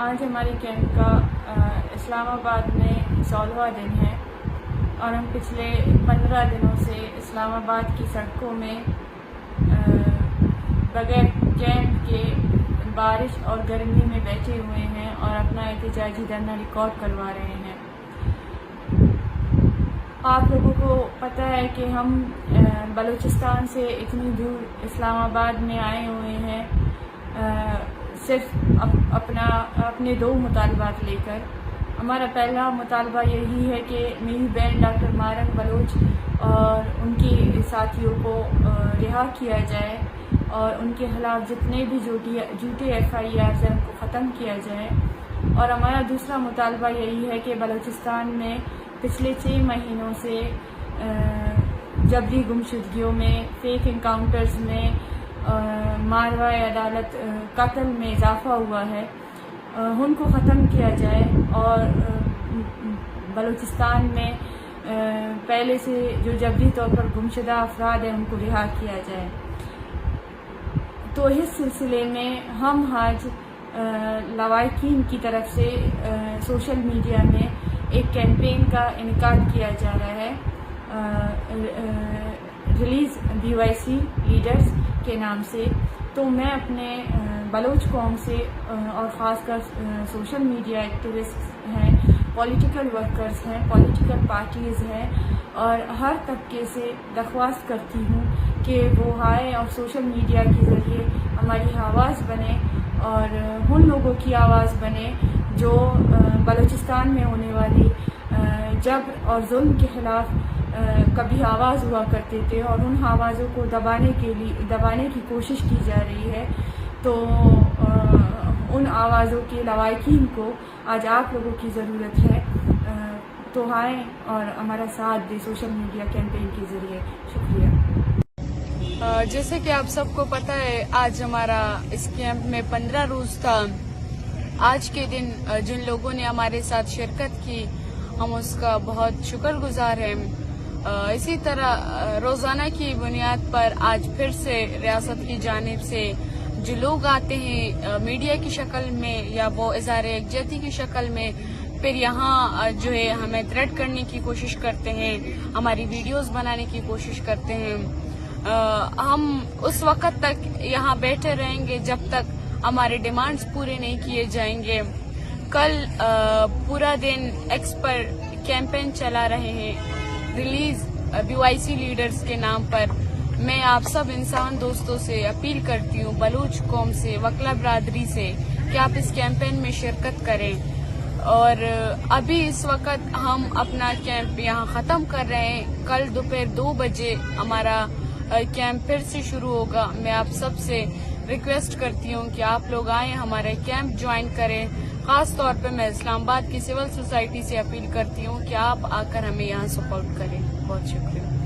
آج ہمارے کیمپ کا اسلام آباد میں 16واں دن ہے اور ہم پچھلے 15 دنوں سے اسلام آباد کی سڑکوں میں بغیر کیمپ کے بارش اور گرمی میں بیٹھے ہوئے ہیں اور اپنا احتجاجی دھرنا ریکارڈ کروا رہے ہیں۔ آپ لوگوں کو پتہ ہے کہ ہم بلوچستان سے اتنی دور اسلام آباد میں آئے ہوئے ہیں صرف اپنے 2 مطالبات لے کر۔ ہمارا پہلا مطالبہ یہی ہے کہ میری بہن ڈاکٹر مارن بلوچ اور ان کے ساتھیوں کو رہا کیا جائے اور ان کے خلاف جتنے بھی جھوٹے FIRs ہیں ان کو ختم کیا جائے۔ اور ہمارا دوسرا مطالبہ یہی ہے کہ بلوچستان میں پچھلے 6 مہینوں سے جبری گمشدگیوں میں، فیک انکاؤنٹرز میں، ماروائے عدالت قتل میں اضافہ ہوا ہے، ان کو ختم کیا جائے اور بلوچستان میں پہلے سے جو جبری طور پر گمشدہ افراد ہیں ان کو رہا کیا جائے۔ تو اس سلسلے میں ہم آج لواحقین کی طرف سے سوشل میڈیا میں ایک کیمپین کا انعقاد کیا جا رہا ہے ریلیز BYC لیڈرز کے نام سے۔ تو میں اپنے بلوچ قوم سے اور خاص کر سوشل میڈیا ایکٹیوسٹ ہیں، پولیٹیکل ورکرز ہیں، پولیٹیکل پارٹیز ہیں اور ہر طبقے سے درخواست کرتی ہوں کہ وہ آئے اور سوشل میڈیا کے ذریعے ہماری آواز بنے اور ان لوگوں کی آواز بنے جو بلوچستان میں ہونے والی جبر اور ظلم کے خلاف کبھی آواز ہوا کرتے تھے اور ان آوازوں کو دبانے کی کوشش کی جا رہی ہے۔ تو ان آوازوں کے لواحقین کو آج آپ لوگوں کی ضرورت ہے، تو آئیں اور ہمارا ساتھ دیں سوشل میڈیا کیمپین کے ذریعے۔ شکریہ۔ جیسے کہ آپ سب کو پتہ ہے، آج ہمارا اس کیمپ میں 15 روز تھا۔ آج کے دن جن لوگوں نے ہمارے ساتھ شرکت کی ہم اس کا بہت شکر گزار ہیں۔ اسی طرح روزانہ کی بنیاد پر آج پھر سے ریاست کی جانب سے جو لوگ آتے ہیں میڈیا کی شکل میں یا وہ اظہار یکجہتی کی شکل میں، پھر یہاں جو ہے ہمیں تھریٹ کرنے کی کوشش کرتے ہیں، ہماری ویڈیوز بنانے کی کوشش کرتے ہیں۔ ہم اس وقت تک یہاں بیٹھے رہیں گے جب تک ہمارے ڈیمانڈز پورے نہیں کیے جائیں گے۔ کل پورا دن ایکس پر کیمپین چلا رہے ہیں ریلیز BYC لیڈرز کے نام پر۔ میں آپ سب انسان دوستوں سے اپیل کرتی ہوں، بلوچ قوم سے، وکلا برادری سے، کہ آپ اس کیمپین میں شرکت کریں۔ اور ابھی اس وقت ہم اپنا کیمپ یہاں ختم کر رہے ہیں۔ کل دوپہر 2 بجے ہمارا کیمپ پھر سے شروع ہوگا۔ میں آپ سب سے ریکویسٹ کرتی ہوں کہ آپ لوگ آئیں، ہمارے کیمپ جوائن کریں۔ خاص طور پہ میں اسلام آباد کی سول سوسائٹی سے اپیل کرتی ہوں کہ آپ آ کر ہمیں یہاں سپورٹ کریں۔ بہت شکریہ۔